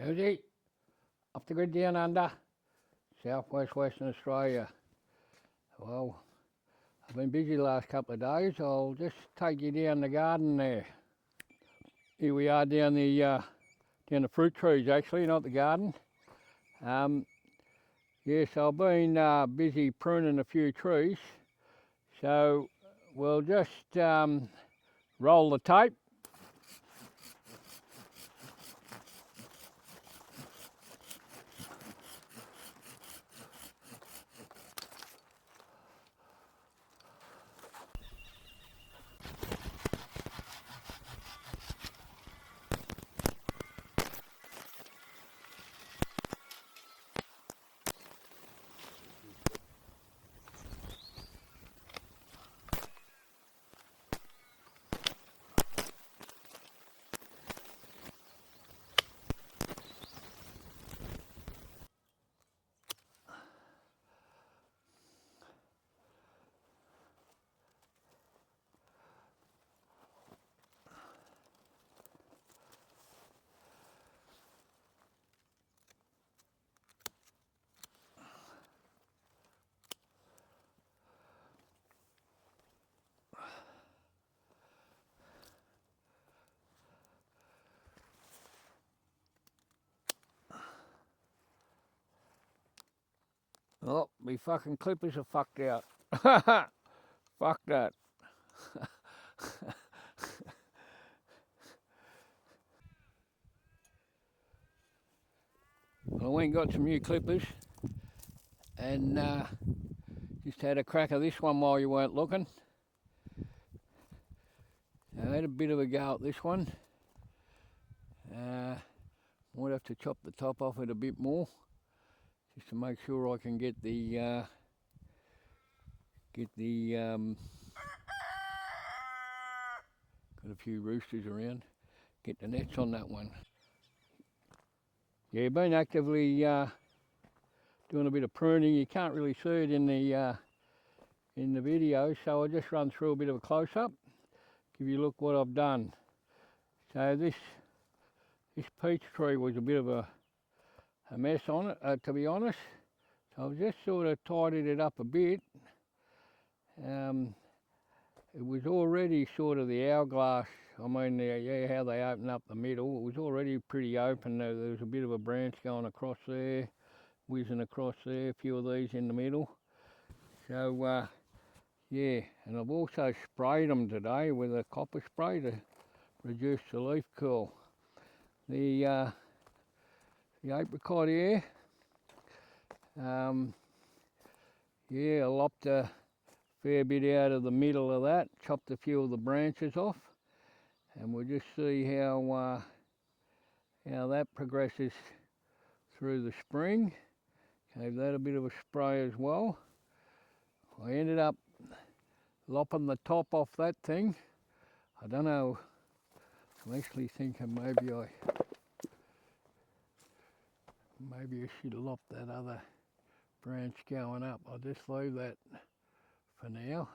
Beauty, up the grid down under, southwest Western Australia. Well, I've been busy the last couple of days. I'll just take you down the garden there. Here we are down the fruit trees actually, not the garden. Yes, I've been busy pruning a few trees. So we'll just roll the tape. Oh, me fucking clippers are fucked out. Fuck that. Well, I went and got some new clippers and just had a crack of this one while you weren't looking. I had a bit of a go at this one. Might have to chop the top off it a bit more, just to make sure I can get the got a few roosters around, get the nets on that one. Yeah, been actively doing a bit of pruning. You can't really see it in the video, so I'll just run through a bit of a close-up, give you a look what I've done. So this peach tree was a bit of a mess on it, to be honest. So I've just sort of tidied it up a bit. It was already sort of the hourglass. I mean, yeah, how they open up the middle. It was already pretty open. There was a bit of a branch going across there, whizzing across there. A few of these in the middle. So yeah, and I've also sprayed them today with a copper spray to reduce the leaf curl. The apricot here, yeah, I lopped a fair bit out of the middle of that, chopped a few of the branches off, and we'll just see how that progresses through the spring. Gave that a bit of a spray as well. I ended up lopping the top off that thing. I don't know, I'm actually thinking maybe I should have lopped that other branch going up. I'll just leave that for now.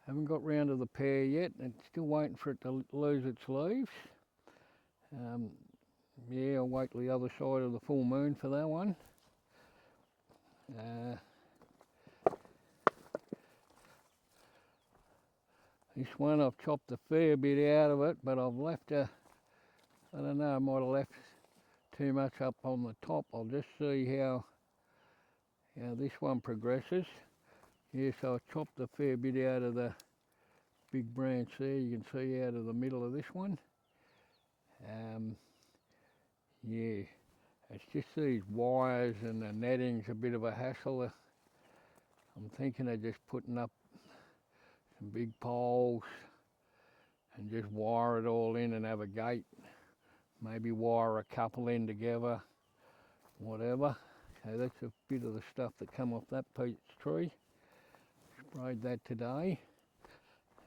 Haven't got round to the pear yet, and still waiting for it to lose its leaves. Yeah, I'll wait till the other side of the full moon for that one. This one I've chopped a fair bit out of it, but I've left I don't know, I might have left too much up on the top. I'll just see how this one progresses. Yeah, so I chopped a fair bit out of the big branch there. You can see out of the middle of this one. Yeah, it's just these wires and the netting's a bit of a hassle. I'm thinking of just putting up some big poles and just wire it all in and have a gate. Maybe wire a couple in together, whatever. So that's a bit of the stuff that come off that peach tree. Sprayed that today.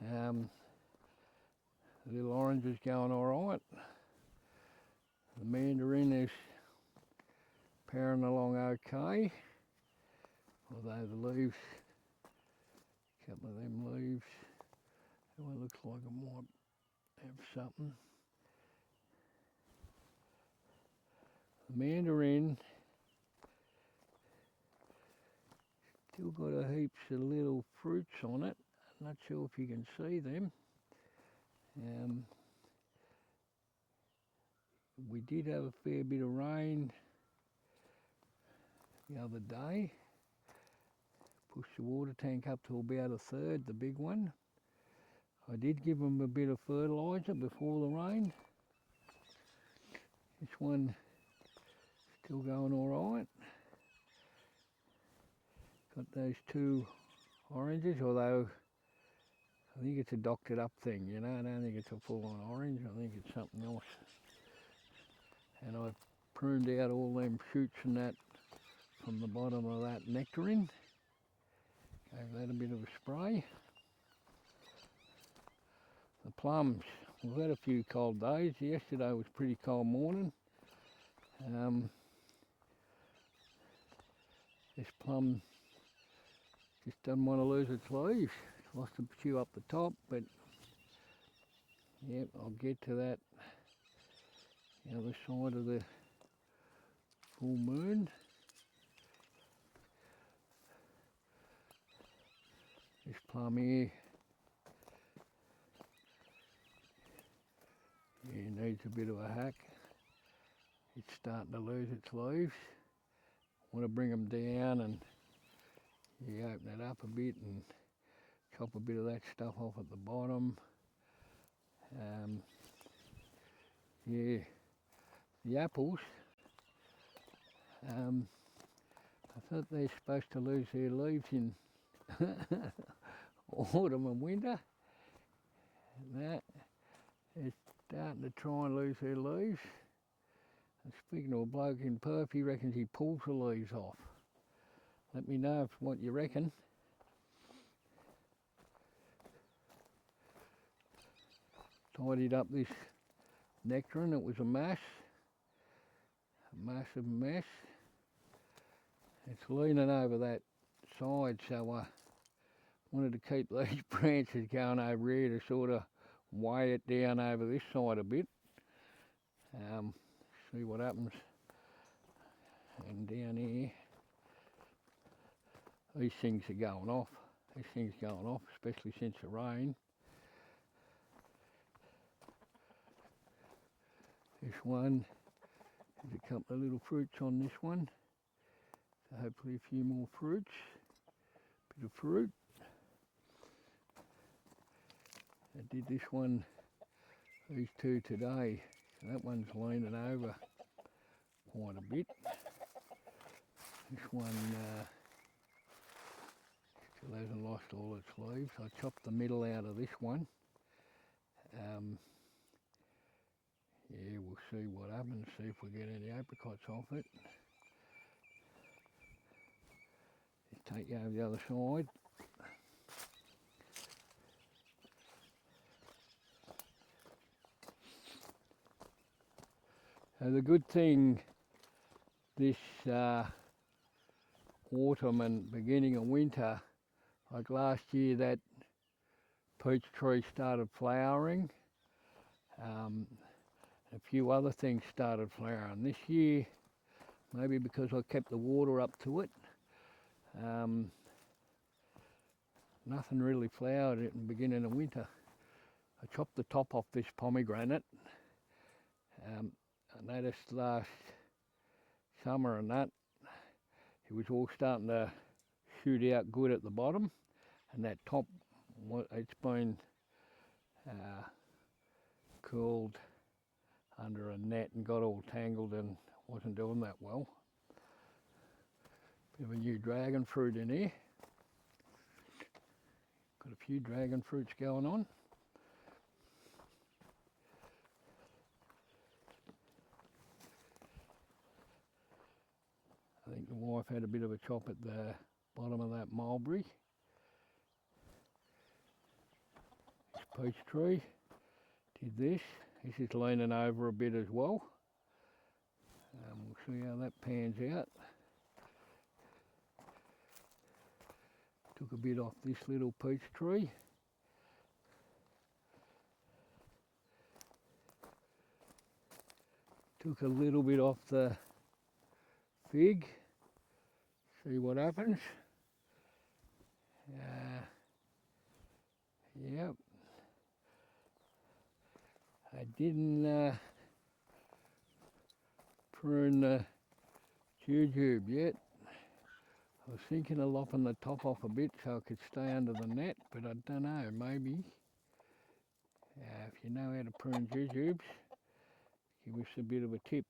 The little orange is going all right. The mandarin is powering along okay. Although the leaves, a couple of them leaves, that one looks like it might have something. The mandarin still got a heaps of little fruits on it. I'm not sure if you can see them. We did have a fair bit of rain the other day. Pushed the water tank up to about a third, the big one. I did give them a bit of fertiliser before the rain. This one still going all right. Got those two oranges, although I think it's a doctored up thing, you know. I don't think it's a full-on orange. I think it's something else. And I've pruned out all them shoots and that from the bottom of that nectarine. Gave that a bit of a spray. The plums, we've had a few cold days. Yesterday was a pretty cold morning. This plum just doesn't want to lose its leaves. It's lost a few up the top, but yep, I'll get to that the other side of the full moon. This plum here, needs a bit of a hack. It's starting to lose its leaves. Want to bring them down and open it up a bit and chop a bit of that stuff off at the bottom. The apples, I thought they're supposed to lose their leaves in autumn and winter. That is starting to try and lose their leaves. And speaking to a bloke in Perth, he reckons he pulls the leaves off. Let me know what you reckon. Tidied up this nectarine. It was a massive mess. It's leaning over that side, so I wanted to keep these branches going over here to sort of weigh it down over this side a bit. See what happens. And down here, these things are going off. These things are going off, especially since the rain. This one, there's a couple of little fruits on this one. So hopefully a few more fruits. Bit of fruit. I did this one, these two today. So that one's leaning over quite a bit. This one still hasn't lost all its leaves. I chopped the middle out of this one. Yeah, we'll see what happens, see if we get any apricots off it. Just take you over the other side. So the good thing this autumn and beginning of winter, like last year that peach tree started flowering. A few other things started flowering. This year, maybe because I kept the water up to it, nothing really flowered at the beginning of winter. I chopped the top off this pomegranate. I noticed last summer and that, it was all starting to shoot out good at the bottom, and that top, it's been cooled under a net and got all tangled and wasn't doing that well. Bit of a new dragon fruit in here. Got a few dragon fruits going on. I think the wife had a bit of a chop at the bottom of that mulberry. This peach tree did this. This is leaning over a bit as well. We'll see how that pans out. Took a bit off this little peach tree. Took a little bit off the fig. See what happens. Yep. I didn't prune the jujube yet. I was thinking of lopping the top off a bit so it could stay under the net, but I don't know, maybe. If you know how to prune jujubes, give us a bit of a tip.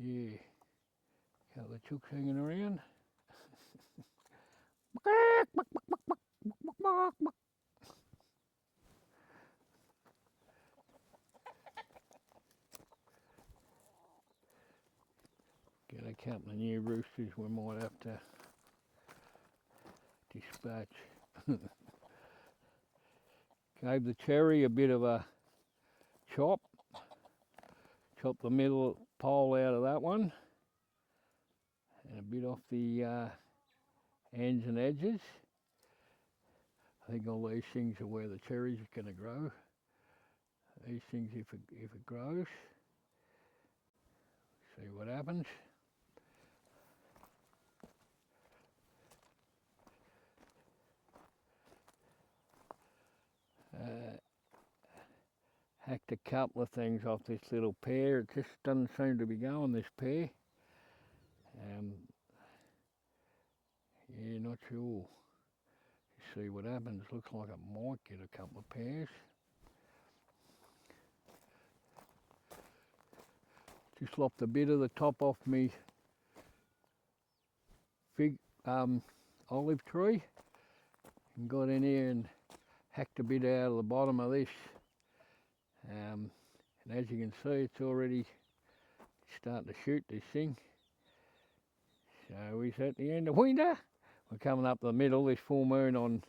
Yeah, couple of chooks hanging around. Get a couple of new roosters we might have to dispatch. Gave the cherry a bit of a chop. Chop the middle pole out of that one. And a bit off the ends and edges. I think all these things are where the cherries are going to grow. These things, if it grows, see what happens. Hacked a couple of things off this little pear. It just doesn't seem to be going, this pear. Yeah, not sure. See what happens. Looks like it might get a couple of pears. Just lopped a bit of the top off me fig olive tree and got in here and hacked a bit out of the bottom of this. And as you can see, it's already starting to shoot, this thing. So we're at the end of winter. We're coming up the middle. This full moon on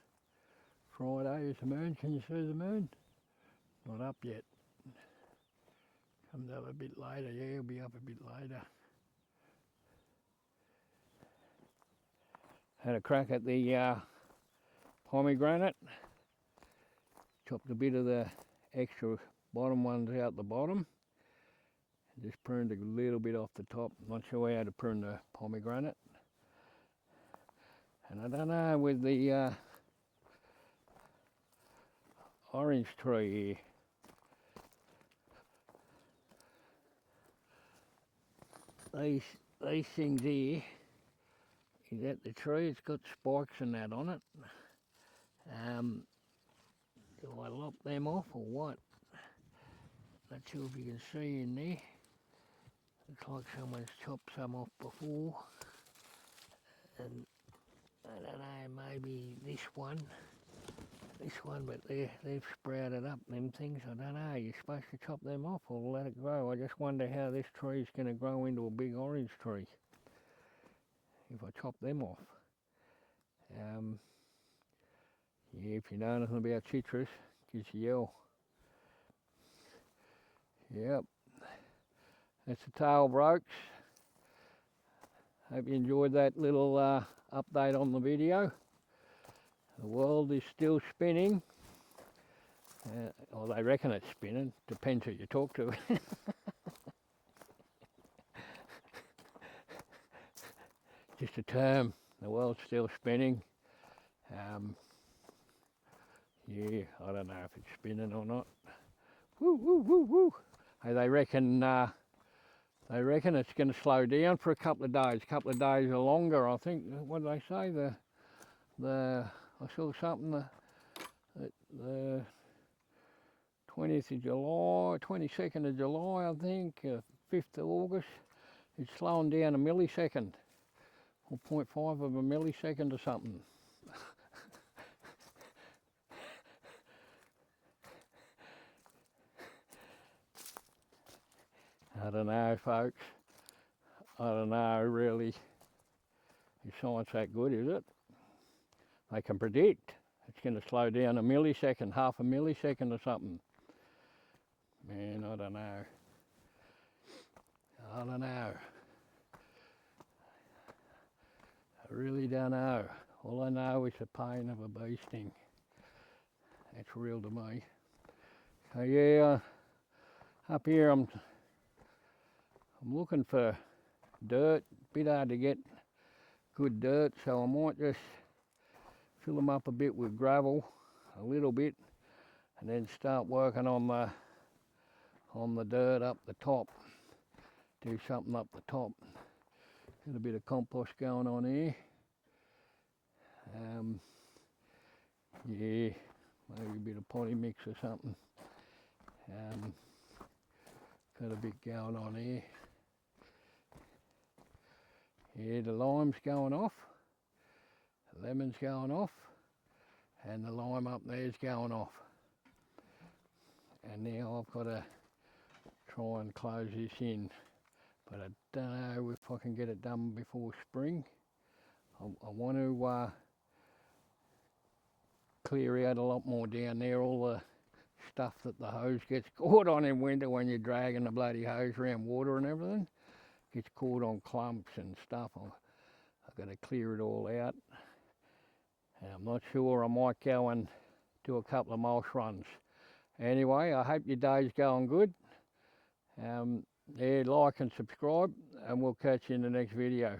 Friday is the moon. Can you see the moon? Not up yet. Comes up a bit later. Yeah, it'll be up a bit later. Had a crack at the pomegranate. Chopped a bit of the extra bottom ones out the bottom. Just pruned a little bit off the top. Not sure how to prune the pomegranate. And I don't know with the orange tree here. These things here, is that the tree? It's got spikes and that on it. Do I lop them off or what? Not sure if you can see in there. Looks like someone's chopped some off before. And I don't know, maybe this one, but they've sprouted up, them things. I don't know, you're supposed to chop them off or let it grow. I just wonder how this tree's going to grow into a big orange tree if I chop them off. Yeah, if you know anything about citrus, give us a yell. Yep, that's the tail brokes. Hope you enjoyed that little update on the video. The world is still spinning. Well, they reckon it's spinning. Depends who you talk to. Just a term. The world's still spinning. Yeah, I don't know if it's spinning or not. Woo, woo, woo, woo. Hey, they reckon it's going to slow down for a couple of days or longer. I think. What did they say? I saw something. The 20th of July, 22nd of July, I think, 5th of August. It's slowing down a millisecond, or 0.5 of a millisecond or something. I don't know, folks. I don't know, really. Is science that good, is it? They can predict it's going to slow down a millisecond, half a millisecond or something. Man, I don't know. I don't know. I really don't know. All I know is the pain of a bee sting. That's real to me. So yeah, up here I'm I'm looking for dirt, bit hard to get good dirt, so I might just fill them up a bit with gravel, a little bit, and then start working on the dirt up the top. Do something up the top. Got a bit of compost going on here. Yeah, maybe a bit of potty mix or something. Got a bit going on here. Yeah, the lime's going off, the lemon's going off, and the lime up there's going off. And now I've got to try and close this in, but I don't know if I can get it done before spring. I want to clear out a lot more down there, all the stuff that the hose gets caught on in winter when you're dragging the bloody hose around water and everything. Gets caught on clumps and stuff. I've got to clear it all out. And I'm not sure, I might go and do a couple of mulch runs. Anyway, I hope your day's going good. Yeah, like and subscribe, and we'll catch you in the next video.